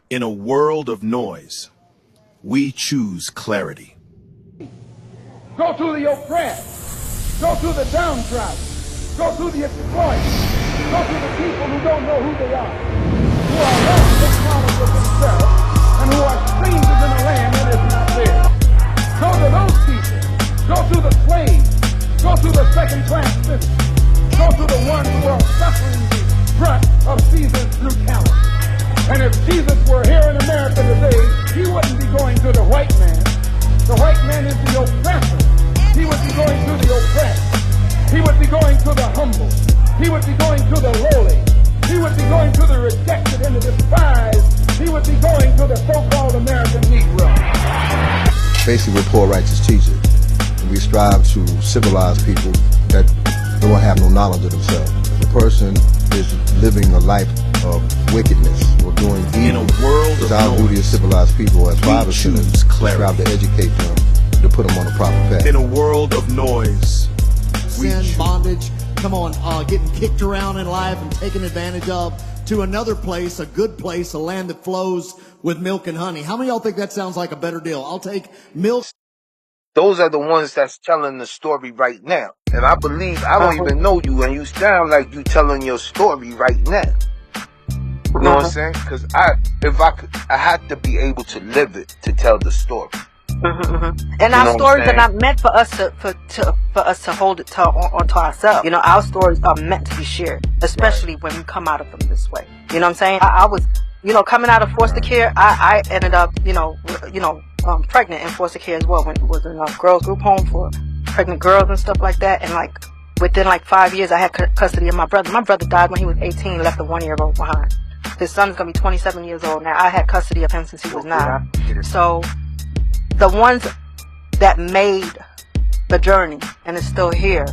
In a world of noise, we choose clarity. Go to the oppressed. Go to the downtrodden. Go to the exploited. Go to the people who don't know who they are, who are lost in knowledge of themselves, and who are strangers in a land that is not theirs. Go to those people. Go to the slaves. Go to the second-class citizens. Go to the ones who are suffering the brunt of Caesar's brutality. And if Jesus were here in America today, he wouldn't be going to the white man. The white man is the oppressor. He would be going to the oppressed. He would be going to the humble. He would be going to the lowly. He would be going to the rejected and the despised. He would be going to the so-called American Negro. Basically, we're poor righteous teachers. And we strive to civilize people that don't have no knowledge of themselves. If a person is living a life of wickedness or doing evil, in a world it's of our duty to civilize people as fathers choose clarity. strive to educate them, to put them on the proper path. In a world of noise, sin, bondage, come on, getting kicked around in life and taken advantage of, to another place, a good place, a land that flows with milk and honey. How many of y'all think that sounds like a better deal? I'll take milk. Those are the ones that's telling the story right now. And I believe, I don't even know you, and you sound like you telling your story right now. You know what I'm saying? Because I had to be able to live it to tell the story. And our stories are not meant for us to hold it onto ourselves. You know, our stories are meant to be shared, especially when we come out of them this way. You know what I'm saying? I was, you know, coming out of foster care, I ended up, pregnant in foster care as well. When it was in a girls group home for pregnant girls and stuff like that. And like within like 5 years, I had custody of my brother. My brother died when he was 18, left a 1-year-old behind. His son's gonna be 27 years old now. I had custody of him since he was 9. So the ones that made the journey and is still here,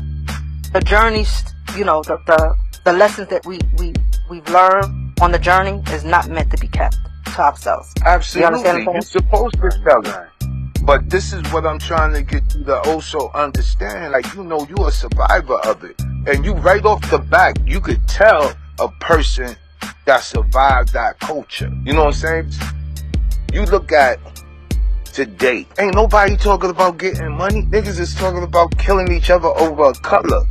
the journeys, you know, the lessons that we've learned on the journey is not meant to be kept to ourselves. Absolutely, you're supposed to tell it. But this is what I'm trying to get you to also understand. Like, you know, you're a survivor of it, and you right off the bat, you could tell a person that survived that culture. You know what I'm saying? You look at today, ain't nobody talking about getting money. Niggas is talking about killing each other over a color.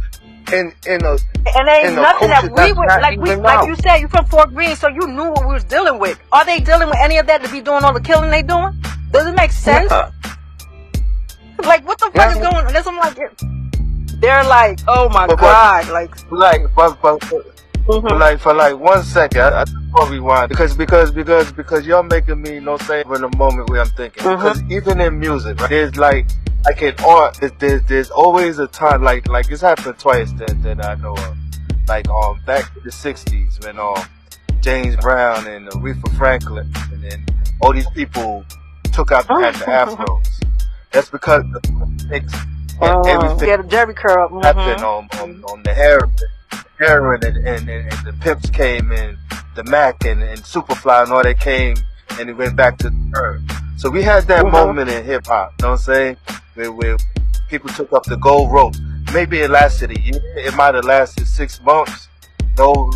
And ain't nothing that we would like you said, you from Fort Greene, so you knew what we was dealing with. Are they dealing with any of that to be doing all the killing they doing? Does it make sense? Yeah. Like, what the fuck is going on? That's what I'm like, they're like, oh my god, for like 1 second, I just want to rewind because you're making me say in the moment where I'm thinking. Because even in music, right, there's like in art, there's always a time like it's happened twice that I know of. Like back in the '60s when James Brown and Aretha Franklin and then all these people took out the afros. That's because everything the Jerry curl happened on the heroin and the pimps came and the Mac and Superfly and all that came and it went back to the earth. So we had that moment in hip hop, you know what I'm saying? Where people took up the gold rope. Maybe it lasted a year, it might have lasted 6 months. No,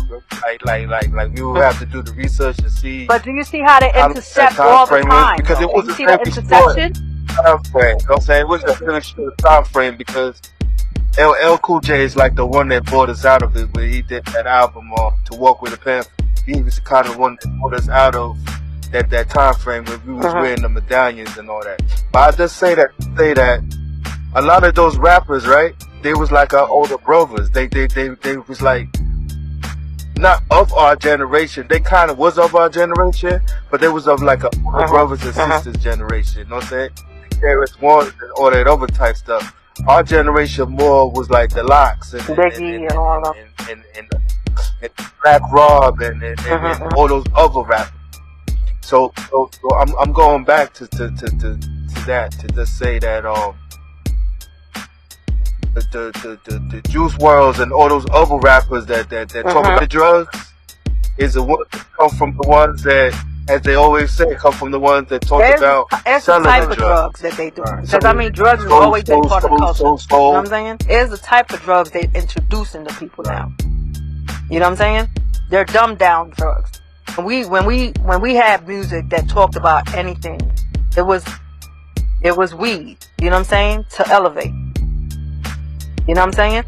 like we would have to do the research to see. But do you see how they intercept all the time? Because it was a very interception time frame. You know what I'm saying? It wasn't a finished time frame because LL Cool J is like the one that brought us out of it when he did that album To Walk With a Pimp. He was the kind of one that brought us out of that time frame when we was wearing the medallions and all that. But I just say that a lot of those rappers, right? They was like our older brothers. They was like not of our generation. They kind of was of our generation, but they was of like a brothers and sisters generation. You know what I'm saying? There was one and all that other type stuff. Our generation more was like the Locks and Black Rob and all those other rappers. So I'm going back to that to just say that the Juice WRLDs and all those other rappers that talk about the drugs is the ones that come from the ones that, as they always say, come from the ones that talk about selling the type of drugs that they do. Because I mean, drugs has always been part of the culture. You know what I'm saying? It's the type of drugs they introducing to people now. You know what I'm saying? They're dumbed down drugs. when we had music that talked about anything, it was weed. You know what I'm saying? To elevate. You know what I'm saying?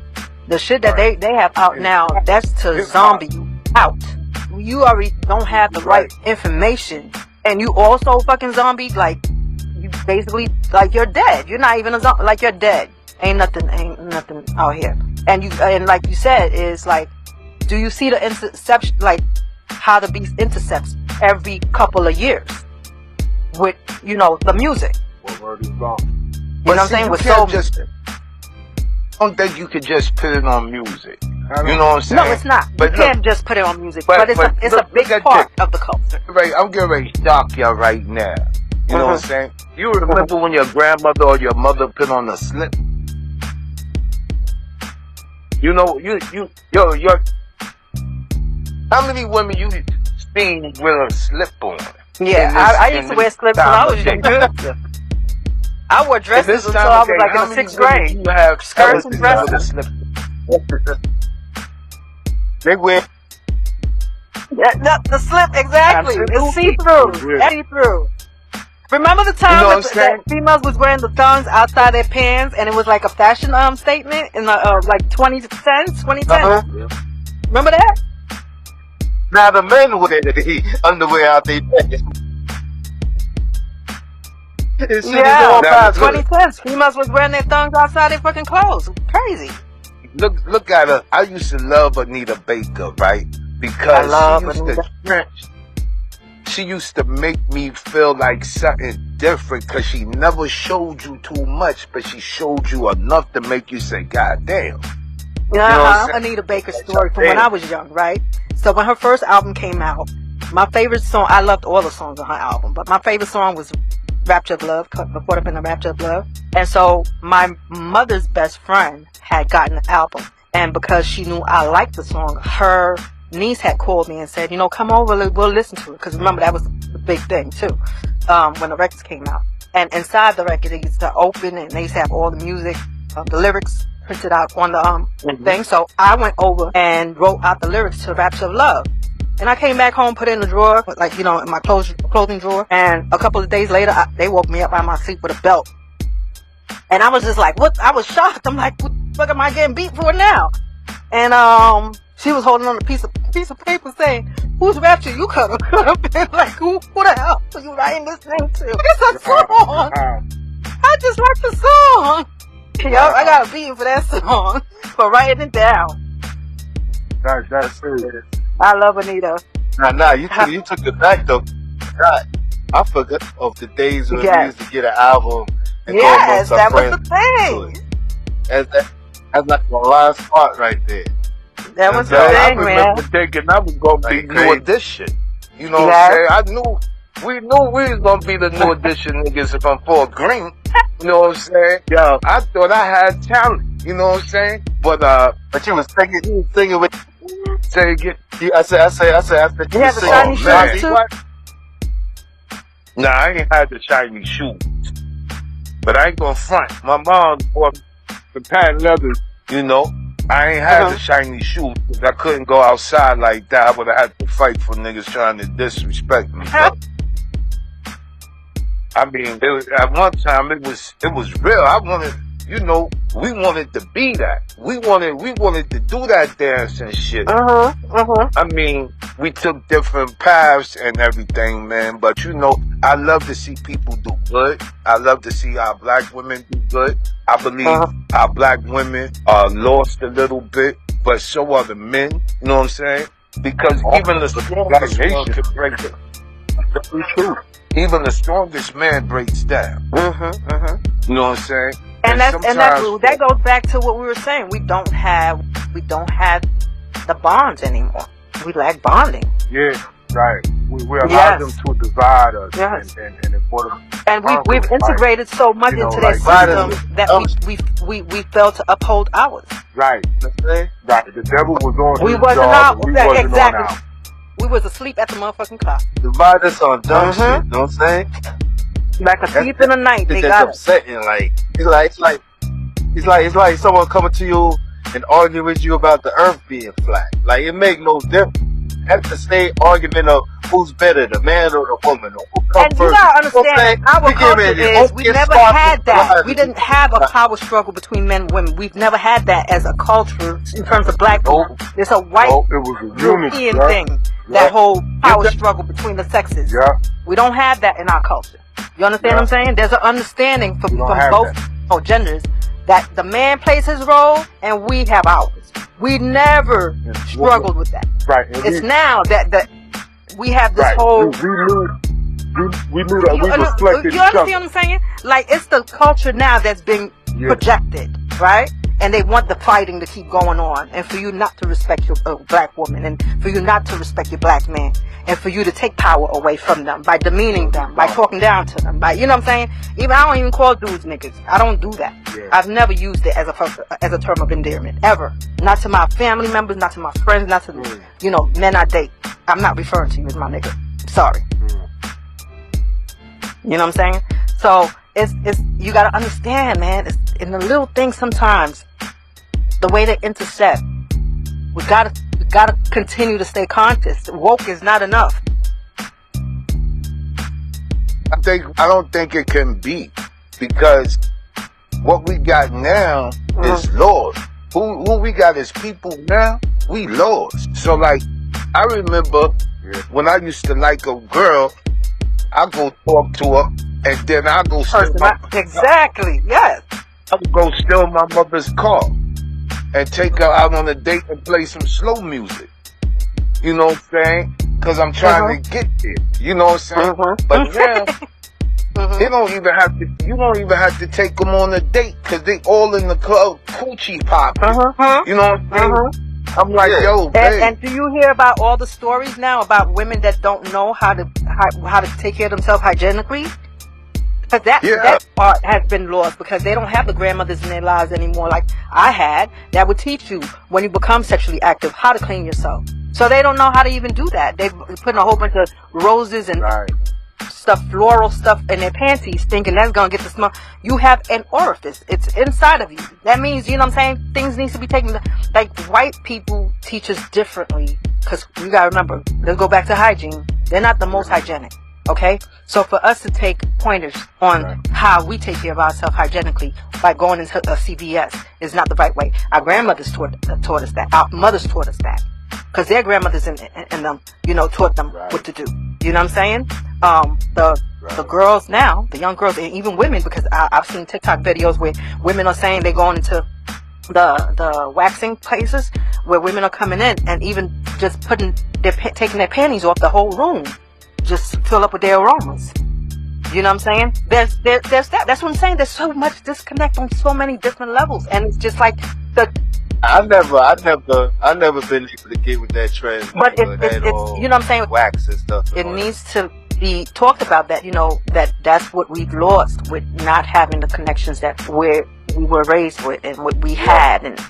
The shit that they have out now, that's to zombie you out. You already don't have the right information, and you also fucking zombie. Like you basically like you're dead. You're not even a zombie. Like you're dead. Ain't nothing out here. And like you said, is like, do you see the interception? Like how the beast intercepts every couple of years with the music. What word is wrong? You know what I'm saying? With so I don't think you could just put it on music. You know what I'm saying? No, it's not. But you can't just put it on music. But it's a big look part of the culture. Right, I'm getting ready to shock y'all right now. You know what I'm saying? You remember when your grandmother or your mother put on a slip? You know, yo, how many women you seen with a slip on? Yeah, I used to wear slips when I was younger. I wore dresses until I was like in the 6th grade. You have skirts and dresses. They wear. The slip, exactly. It's see-through. It's see-through. Remember the time that females was wearing the thongs outside their pants, and it was like a fashion statement in the like 2010s? Remember that? Now the men wear the underwear out their pants. Yeah, 2010s. Females was wearing their thongs outside their fucking clothes. Crazy. Look at her. I used to love Anita Baker, right? Because she used to make me feel like something different, because she never showed you too much, but she showed you enough to make you say, God damn. Anita Baker's story from when I was young, right? So when her first album came out, my favorite song, I loved all the songs on her album, but my favorite song was Rapture of Love, Caught Up in the Rapture of Love. And so my mother's best friend had gotten the album, and because she knew I liked the song, her niece had called me and said, come over, we'll listen to it. Because remember, that was the big thing too, when the records came out. And inside the record, they used to open and they used to have all the music, the lyrics printed out on the thing. So I went over and wrote out the lyrics to Rapture of Love. And I came back home, put it in the drawer, like, in my clothing drawer. And a couple of days later, they woke me up out of my sleep with a belt. And I was just like, what? I was shocked. I'm like, what the fuck am I getting beat for now? And she was holding on a piece of paper saying, whose rapture you cut up? And like, who the hell are you writing this thing to? It's a song. I just wrote the song. I got a beat for that song for writing it down. That's serious. I love Anita. Nah, you took it back though. God, I forgot of the days when we used to get an album and go amongst our friends. That was the thing. That's like the last part right there. That was the thing, man. I remember thinking I was gonna be New Edition. You know what I'm saying? We knew we was gonna be the New Edition niggas from Fort Greene. You know what I'm saying? Yeah. I thought I had talent. You know what I'm saying? But you was singing with. Say again. I said. You have the shiny shoes too? Nah, I ain't had the shiny shoes. But I ain't gonna front. My mom bought the patent leather, I ain't had the shiny shoes. I couldn't go outside like that. I would have had to fight for niggas trying to disrespect me. I mean, at one time it was real. I wanted, we wanted to be that. We wanted to do that dance and shit. I mean, we took different paths and everything, man. But I love to see people do good. I love to see our black women do good. I believe our black women are lost a little bit, but so are the men. You know what I'm saying? Because even the strongest one could break it. Even the strongest man breaks down. You know what I'm saying? And that goes back to what we were saying. We don't have the bonds anymore. We lack bonding. Yeah, right. We allow them to divide us and we've integrated so much into their system that we failed to uphold ours. Right. Right. The devil was on. We wasn't out. Exactly. We was asleep at the motherfucking clock. Divide us on dumb shit. You know what I'm saying? Like a thief in the night. They got upsetting. It's like someone coming to you and arguing with you about the earth being flat. Like, it make no difference. That's the same argument of who's better, the man or the woman, or who comes And you first. gotta You know what I'm understand, saying? our We give culture it an is we open never spark had that. of We didn't have a power struggle between men and women. We've never had that as a culture in terms of black people. It's a white it was a unity, European yeah. thing. That Yeah. whole power struggle between the sexes. Yeah. We don't have that in our culture. You understand what I'm saying? There's an understanding from don't have both genders that the man plays his role and we have ours. We never struggled with that. Right. And It's now that we have this whole. We knew that we reflected You each understand other. what I'm saying? Like, it's the culture now that's being projected, right? And they want the fighting to keep going on, and for you not to respect your black woman, and for you not to respect your black man, and for you to take power away from them by demeaning them, by talking down to them, by, you know what I'm saying? Even I don't even call dudes niggas. I don't do that. I've never used it as a term of endearment, ever. Not to my family members, not to my friends, not to men I date. I'm not referring to you as my nigga. Sorry. You know what I'm saying? So it's you gotta understand, man. It's in the little things sometimes. The way they intersect. We gotta continue to stay conscious. Woke is not enough. I don't think it can be, because what we got now is laws. Who we got as people now? We laws. So like, I remember when I used to like a girl, I go talk to her, and then I go steal Exactly. Yes. I would go steal my mother's car and take her out on a date and play some slow music. You know what I'm saying? Because I'm trying to get there. You know what I'm saying? But now, they don't even have to. You don't even have to take them on a date, because they all in the club, coochie popping. You know what I'm saying? I'm like, yo, babe. And do you hear about all the stories now about women that don't know how to take care of themselves hygienically? Because that part has been lost, because they don't have the grandmothers in their lives anymore like I had that would teach you when you become sexually active how to clean yourself. So they don't know how to even do that. They're putting a whole bunch of roses and stuff, floral stuff in their panties, thinking that's gonna get the smell. You have an orifice. It's inside of you. That means, you know what I'm saying, things need to be taken. Like, white people teach us differently, because you gotta remember, let's go back to hygiene. They're not the most hygienic. Okay, so for us to take pointers on how we take care of ourselves hygienically by going into a CVS is not the right way. Our grandmothers taught us that. Our mothers taught us that, because their grandmothers and them, taught them what to do. You know what I'm saying? The girls now, the young girls, and even women, because I've seen TikTok videos where women are saying they're going into the waxing places where women are coming in and even just taking their panties off the whole room. Just fill up with their aromas. You know what I'm saying? There's that. That's what I'm saying. There's so much disconnect on so many different levels, and it's just like I never been able to get with that trend. But it's you know what I'm saying? Wax and stuff. It needs to be talked about, that that's what we've lost with not having the connections that we were raised with and what we had, and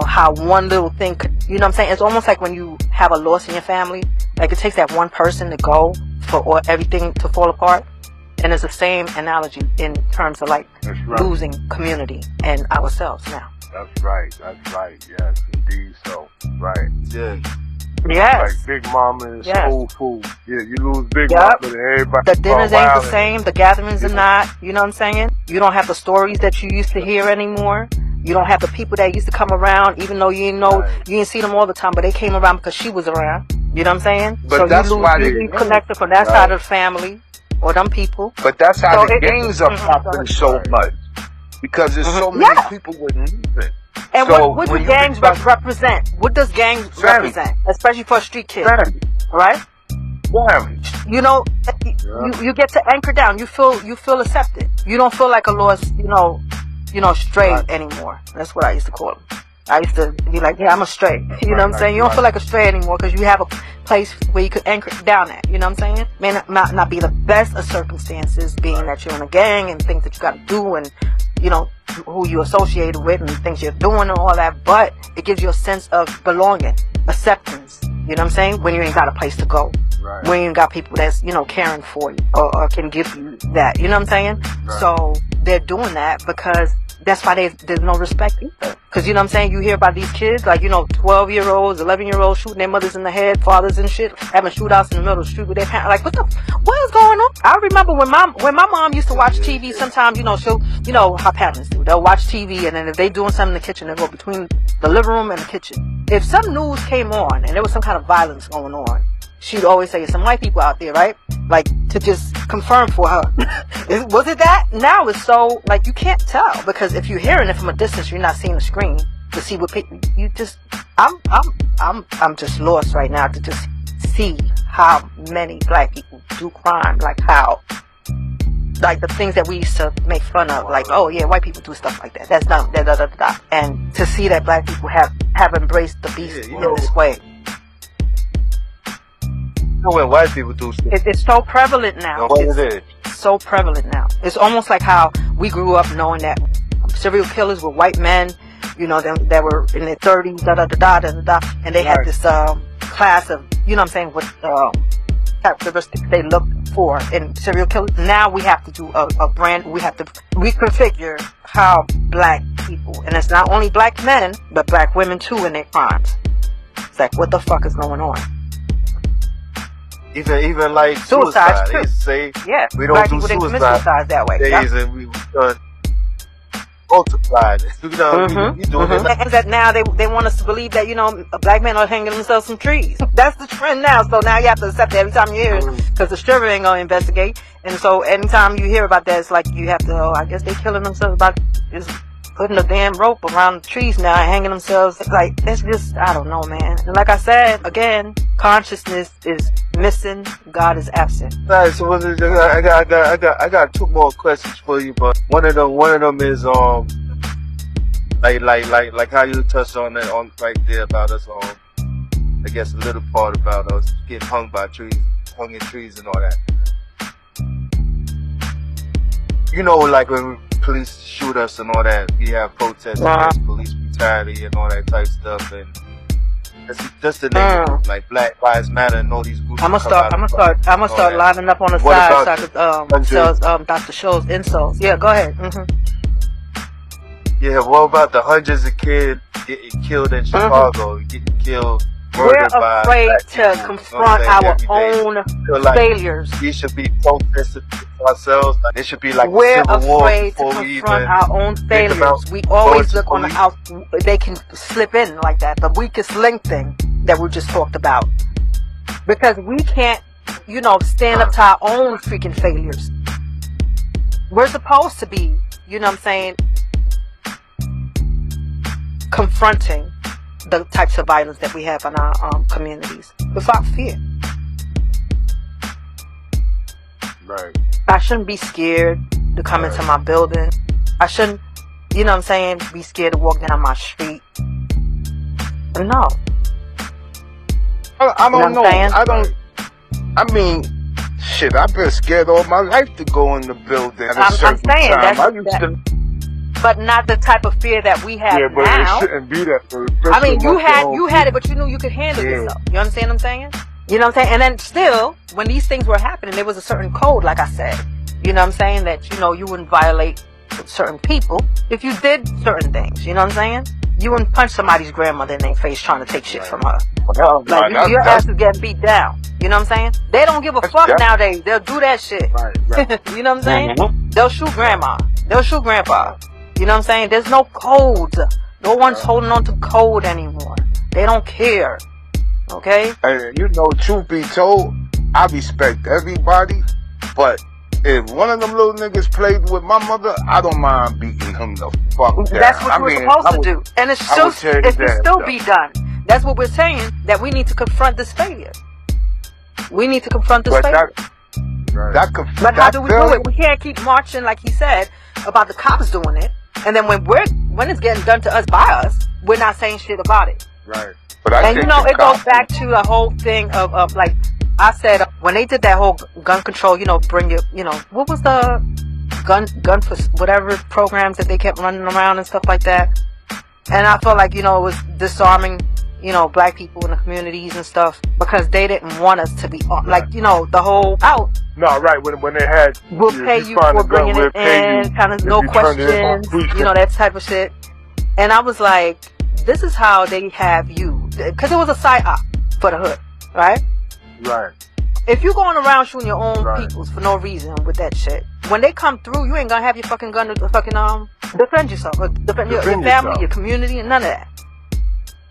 how one little thing could, you know what I'm saying? It's almost like when you have a loss in your family, like it takes that one person to go for everything to fall apart. And it's the same analogy in terms of like losing community and ourselves now. That's right. Yes, indeed. So, right. Yeah. Yes. Like Big Mama and Soul Food. Yeah, you lose Big Mama and everybody. The dinners ain't the same. The gatherings are not. You know what I'm saying? You don't have the stories that you used to hear anymore. You don't have the people that used to come around, even though you didn't see them all the time, but they came around because she was around. You know what I'm saying? But so that's why you lose connected from that side of the family or them people. But that's how the gangs are popping so much, because there's so many people with movement. And so what do gangs represent? What does gangs represent? Especially for a street kid, right? You know, you get to anchor down. You feel accepted. You don't feel like a lost, stray anymore. That's what I used to call them. I used to be like, yeah, I'm a stray. You know what I'm saying? You don't feel like a stray anymore because you have a place where you could anchor down at. You know what I'm saying? May not be the best of circumstances, being that you're in a gang and things that you got to do, and who you associated with and things you're doing and all that. But it gives you a sense of belonging, acceptance. You know what I'm saying? When you ain't got a place to go. Right. When you ain't got people that's, caring for you or can give you that. You know what I'm saying? Right. So they're doing that because that's why there's no respect either. Because, you know what I'm saying, you hear about these kids, like, 12-year-olds, 11-year-olds shooting their mothers in the head, fathers and shit, having shootouts in the middle of the street with their parents. Like, what is going on? I remember when my mom used to watch TV, sometimes, she'll, how parents do. They'll watch TV, and then if they doing something in the kitchen, they'll go between the living room and the kitchen. If some news came on, and there was some kind of violence going on, she'd always say, some white people out there, right? Like, to just confirm for her. Was it that? Now it's so, like, you can't tell. Because if you're hearing it from a distance, you're not seeing the screen to see what people, you just, I'm just lost right now to just see how many black people do crime. Like how, like the things that we used to make fun of. Like, oh yeah, white people do stuff like that. That's dumb. And to see that black people have embraced the beast in this way. When white people do stuff. It's so prevalent now. It's so prevalent now. It's almost like how we grew up knowing that serial killers were white men, that were in their 30s, and they had this class of, what characteristics they look for in serial killers. Now we have to do we have to reconfigure how black people, and it's not only black men, but black women too in their crimes. It's like, what the fuck is going on? Even like suicides suicide. They say we don't black do people, suicide that way. Days and we multiplied. We doing it. And that now they want us to believe that black men are hanging themselves from trees. That's the trend now. So now you have to accept it every time you hear it, because the sheriff ain't gonna investigate. And so anytime you hear about that, it's like you have to. Oh, I guess they killing themselves about just putting a damn rope around the trees now, hanging themselves. Like, that's just, I don't know, man. And like I said, again, consciousness is missing, God is absent. Alright, so I got two more questions for you, but one of them is like how you touched on that on right there about us I guess a little part about us getting hung in trees and all that. Like when police shoot us and all that, we have protests against police brutality and all that type stuff, and that's the name of like Black Lives Matter and all these groups. I'm gonna start lining up on the side so I could sell Dr. Show's insults. Yeah, go ahead. Yeah, what about the hundreds of kids getting killed in Chicago, getting killed? We're afraid to confront our own failures. We should be protesting ourselves. Like, it should be like we're a civil war afraid to confront our own failures. We always look on how they can slip in like that. The weakest link thing that we just talked about. Because we can't, stand up to our own freaking failures. We're supposed to be, confronting the types of violence that we have in our communities without fear. Right. I shouldn't be scared to come into my building. I shouldn't, be scared to walk down my street. No. I don't know. I mean, shit, I've been scared all my life to go in the building at a certain time. But not the type of fear that we have but now. It shouldn't be that. I mean, you had it, but you knew you could handle yourself. You understand what I'm saying? You know what I'm saying? And then still, when these things were happening, there was a certain code, like I said. You know what I'm saying? That, you wouldn't violate certain people if you did certain things. You know what I'm saying? You wouldn't punch somebody's grandmother in their face trying to take shit from her. Like, your ass is getting beat down. You know what I'm saying? They don't give a fuck nowadays. They'll do that shit. Right. You know what I'm saying? They'll shoot grandma. They'll shoot grandpa. You know what I'm saying? There's no code. No one's holding on to code anymore. They don't care. Okay? And truth be told, I respect everybody, but if one of them little niggas played with my mother, I don't mind beating him the fuck down. That's what we're supposed to do. And it can still be done. That's what we're saying, that we need to confront this failure. We need to confront this failure. But how do we do it? We can't keep marching, like he said, about the cops doing it. And then when it's getting done to us by us, we're not saying shit about it. Right. And it goes back to the whole thing of like I said, when they did that whole gun control, bring your, what was the gun for whatever programs that they kept running around and stuff like that. And I felt like, it was disarming, black people in the communities and stuff, because they didn't want us to be like, the whole out. No, right. When they had, we'll pay you for bringing it in, kind of no questions, that type of shit. And I was like, this is how they have you, because it was a psyop for the hood, right? Right. If you going around shooting your own peoples for no reason with that shit, when they come through, you ain't gonna have your fucking gun to fucking defend yourself, or defend your family, your community, and none of that.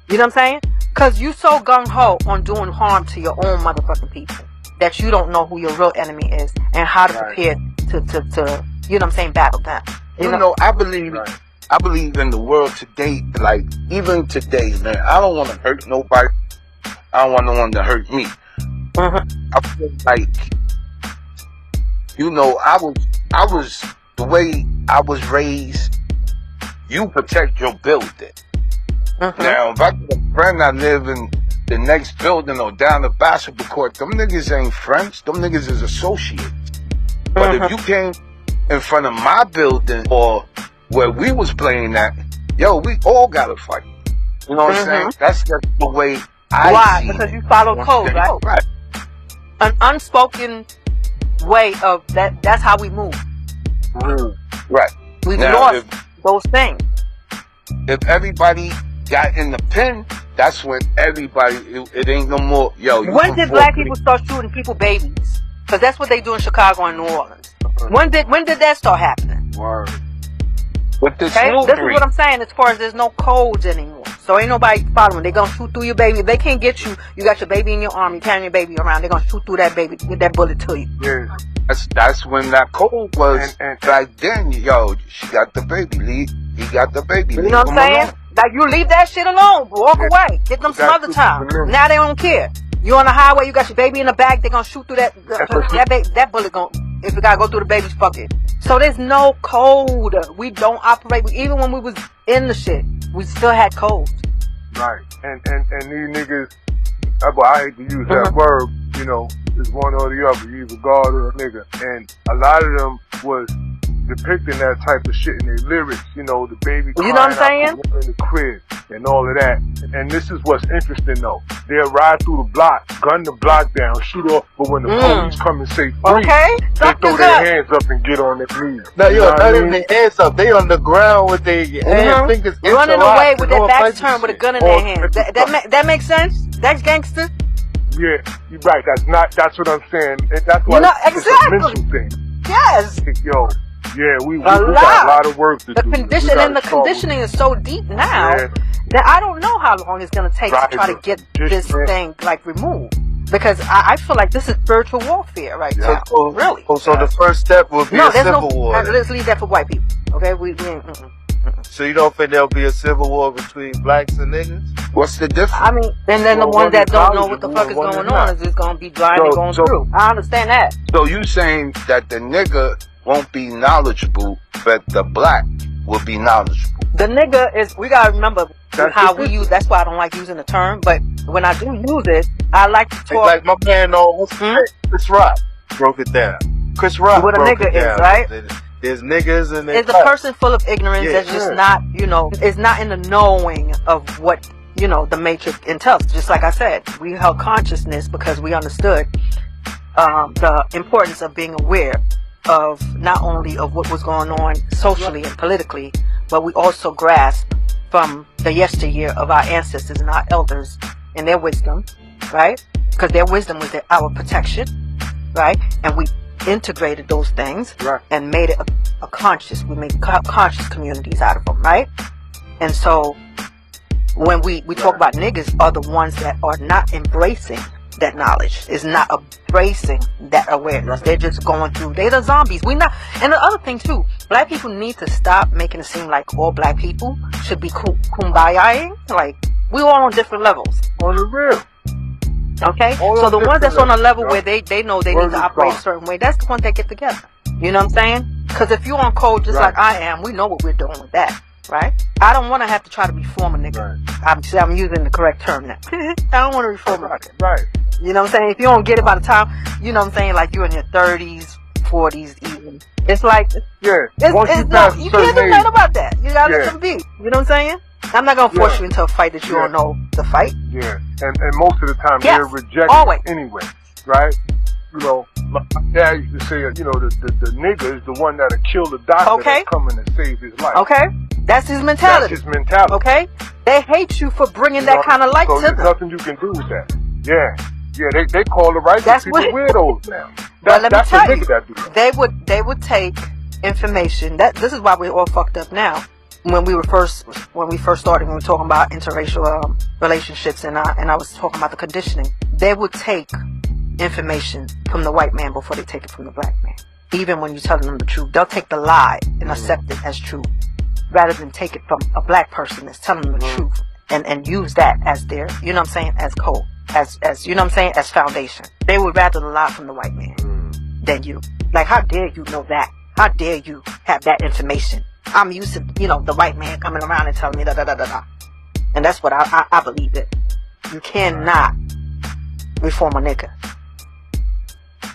You know what I'm saying? Because you so gung-ho on doing harm to your own motherfucking people that you don't know who your real enemy is and how to prepare to you know what I'm saying, battle them. I believe in the world today, like, even today, man, I don't want to hurt nobody. I don't want no one to hurt me. I feel like, I was the way I was raised, you protect your building. Now, if I got a friend I live in the next building or down the basketball court, them niggas ain't friends. Them niggas is associates. But if you came in front of my building or where we was playing at, we all gotta fight. You know what I'm saying? That's just the way I see it. Because you follow code, right? Right. An unspoken way of that. That's how we move. Right. We've lost those things. If everybody got in the pen, that's when everybody, it ain't no more, when did black people start shooting people babies? Because that's what they do in Chicago and New Orleans. When did that start happening? Word. With this this is what I'm saying, as far as there's no codes anymore. So ain't nobody following. They gonna shoot through your baby. If they can't get you, you got your baby in your arm, you carrying your baby around, they're gonna shoot through that baby, get that bullet to you. Yeah. That's when that code was, and back then, she got the baby, he got the baby. You know what I'm saying? Like, you leave that shit alone, walk away, get them some other time. Now they don't care. You on the highway, you got your baby in the back, they gonna shoot through that bullet if it gotta go through the baby's bucket. So there's no code. We don't operate, even when we was in the shit, we still had codes. Right. And these niggas, I hate to use that word, it's one or the other, either God or a nigga. And a lot of them was depicting that type of shit in their lyrics, the baby crying what I'm saying? out in the crib and all of that. And this is what's interesting though. They'll ride through the block, gun the block down, shoot off, but when the police come and say free, they throw their hands up and get on their knees. No, not even their hands up. They on the ground with their fingers running away with their backs turned with a gun in their hand. That makes sense? That's gangster? Yeah, you're right. That's what I'm saying. And that's why it's a mental thing. Yes. We got a lot of work to do. The conditioning is so deep now that I don't know how long it's going to take to try to get this thing removed. Because I feel like this is spiritual warfare right now. Really. So the first step will be a civil war. Let's leave that for white people. Okay? We So you don't think there'll be a civil war between blacks and niggas? What's the difference? I mean, and then the ones that don't know what the fuck is going on is just going to be blind and going through. I understand that. So you saying that the nigga won't be knowledgeable, but the black will be knowledgeable? The nigga is, we got to remember how we use, that's why I don't like using the term, but when I do use it, I like to talk. Like my man Chris Rock broke it down. Chris Rock what a broke nigga it down. Is, right? There's niggas and there's a person full of ignorance that's just not, is not in the knowing of what, the matrix entails. Just like I said, we held consciousness because we understood the importance of being aware of not only of what was going on socially and politically, but we also grasped from the yesteryear of our ancestors and our elders and their wisdom, right? Because their wisdom was our protection, right? And we integrated those things and made it a conscious. We made conscious communities out of them, right? And so when we talk about niggas, are the ones that are not embracing that knowledge, is not embracing that awareness. They're just going through. They're the zombies. We not. And the other thing too, black people need to stop making it seem like all black people should be kumbaya-ing. Like, we all on different levels. On the real. Okay? So the ones that's on a level where they know they need to operate a certain way, that's the ones that get together. You know what I'm saying? Because if you're on code just like I am, we know what we're doing with that. Right? I don't want to have to try to reform a nigga. I'm using the correct term now. I don't want to reform a nigga. Right. You know what I'm saying? If you don't get it by the time, you know what I'm saying, like you're in your 30s, 40s even. It's like, you can't do nothing about that. You gotta let them be. You know what I'm saying? I'm not gonna force you into a fight that you don't know the fight. Yeah, and most of the time Yes, they're rejected always. anyway, right? You know, my dad used to say, you know, the nigga is the one that'll kill the doctor that's coming to save his life. Okay, that's his mentality. That's his mentality. Okay, they hate you for bringing that kind of light so to there's them. nothing you can do with that. Yeah, they call the righteous people weirdos now. But let me That's tell the you, nigga that do that. they would take information. This is why we're all fucked up now. When we first started, when we were talking about interracial relationships, and I was talking about the conditioning, they would take information from the white man before they take it from the black man. Even when you're telling them the truth, they'll take the lie and accept it as true, rather than take it from a black person that's telling them the truth and use that as their, you know what I'm saying, as code, as you know what I'm saying, as foundation. They would rather the lie from the white man than you. Like, how dare you know that? How dare you have that information? I'm used to, you know, the white man coming around and telling me da da da da da. And that's what I believe it. You cannot reform a nigga.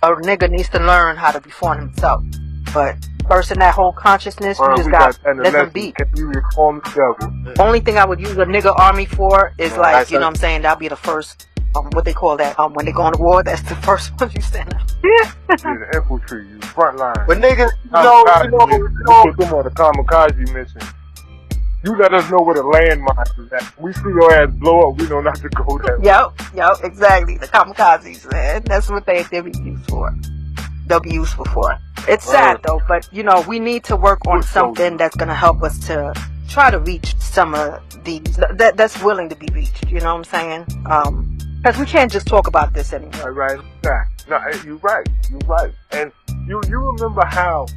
A nigga needs to learn how to reform himself. But first in that whole consciousness, you just got let them be. Can you reform the devil? Only thing I would use a nigga army for is like, you know what I'm saying, that'll be the first, what they call that, when they go on the war, that's the first one you stand up. The infantry, you front line. But niggas, you put them on the kamikaze mission. You let us know where the landmine is at. We see your ass blow up, we know not to go there. Yep, exactly. The kamikazes, man. That's what they be used for. They'll be useful for. It's sad though, but you know, we need to work on something that's gonna help us to try to reach some of these that's willing to be reached. You know what I'm saying? Because we can't just talk about this anymore. Right. No, you're right. And you remember how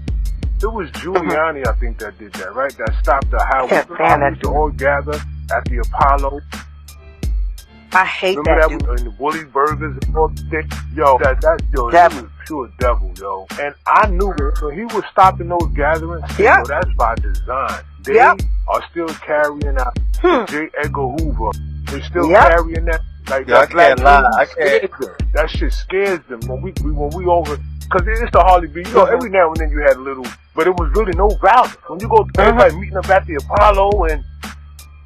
it was Giuliani, I think, that did that, right? That stopped the highway. We used to all gather at the Apollo. I hate remember that dude. And the Woolies burgers and all that. Yo, he was pure devil, yo. And I knew it. When he was stopping those gatherings, yo, that's by design. They are still carrying out J. Edgar Hoover. They're still carrying that. Like, I can't lie. I can't. That shit scares them when we over. Cause it's the Harley B. You know, every now and then you had a little, but it was really no violence. When you go to everybody meeting up at the Apollo, and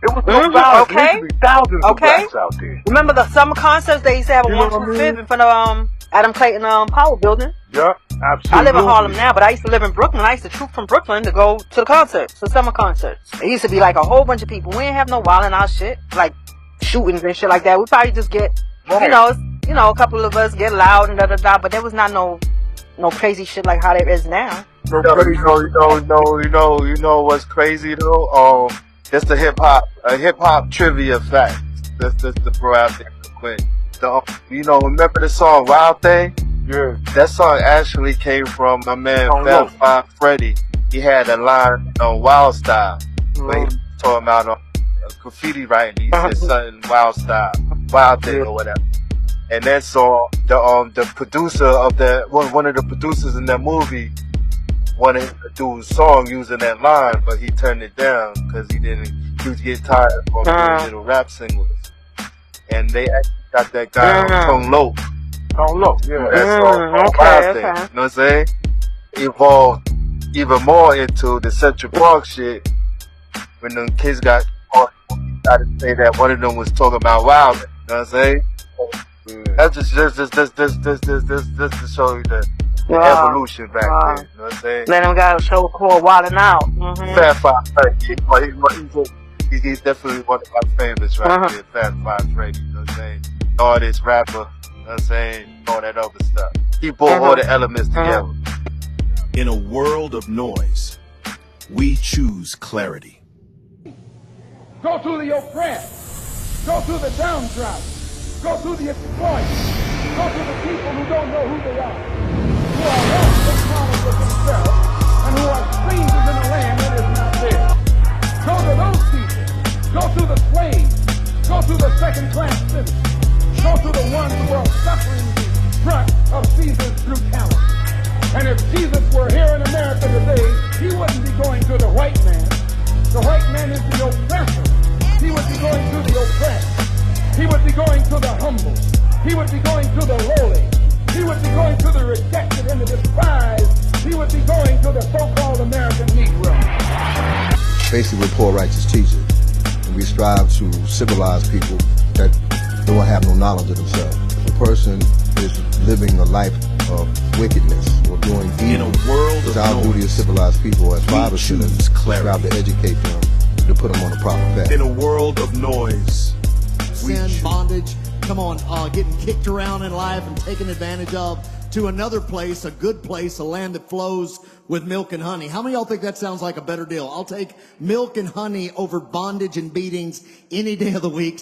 it was no violence. There used to be thousands of blacks out there. Remember the summer concerts they used to have a 125 in front of Adam Clayton Power Building? Yeah, absolutely. I live in Harlem now, but I used to live in Brooklyn. I used to troop from Brooklyn to go to the concerts, the summer concerts. It used to be like a whole bunch of people. We didn't have no wilding out shit, like shootings and shit like that. We probably just get, you know, a couple of us get loud and da da da, but there was not no crazy shit like how there is now. You know what's crazy though? That's the hip hop trivia fact. That's the throw out there quick. Remember the song Wild Thing? Yeah. That song actually came from my man Fat Five Freddy. He had a line on Wild Style, but he was talking about graffiti writing. He said something Wild Style, Wild Thing or whatever. And that song, the producer of one of the producers in that movie wanted to do a song using that line, but he turned it down because he was getting tired of doing little rap singles. And they actually got that guy on Tone Loc. Yeah. That song, Wild Thing. You know what I'm saying? Evolved even more into the Central Park shit when the kids got to say that one of them was talking about wild. You know what I'm saying? That's just to show you the evolution back there. You know what I'm saying? Then we got a show called Wildin' Out. Fat Five Freddy. He's definitely one of my favorites right there. Fat Five Freddy. You know what I'm saying? Artist, rapper. You know what I'm saying? All that other stuff. He brought all the elements together. In a world of noise, we choose clarity. Go to the oppressed. Go to the downtrodden. Go to the exploited. Go to the people who don't know who they are, who are lost and common with themselves, and who are strangers in a land that is not theirs. Go to those people. Go to the slaves. Go to the second-class citizens. Go to the ones who are suffering the brunt of Caesar's brutality. And if Jesus were here in America today, he wouldn't be going to the white man. The white man is the oppressor. He would be going to the oppressed. He would be going to the humble. He would be going to the lowly. He would be going to the rejected and the despised. He would be going to the so-called American Negro. Basically, we're poor righteous teachers. And We strive to civilize people that don't have no knowledge of themselves. If a person is living a life of wickedness or doing evil, In a world it's of our duty noise, as civilized people, as fathers, to them, choose clarity. strive to educate them, to put them on the proper path. In a world of noise, we Sin, choose. bondage, come on, getting kicked around in life and taken advantage of, to another place, a good place, a land that flows with milk and honey. How many of y'all think that sounds like a better deal? I'll take milk and honey over bondage and beatings any day of the week.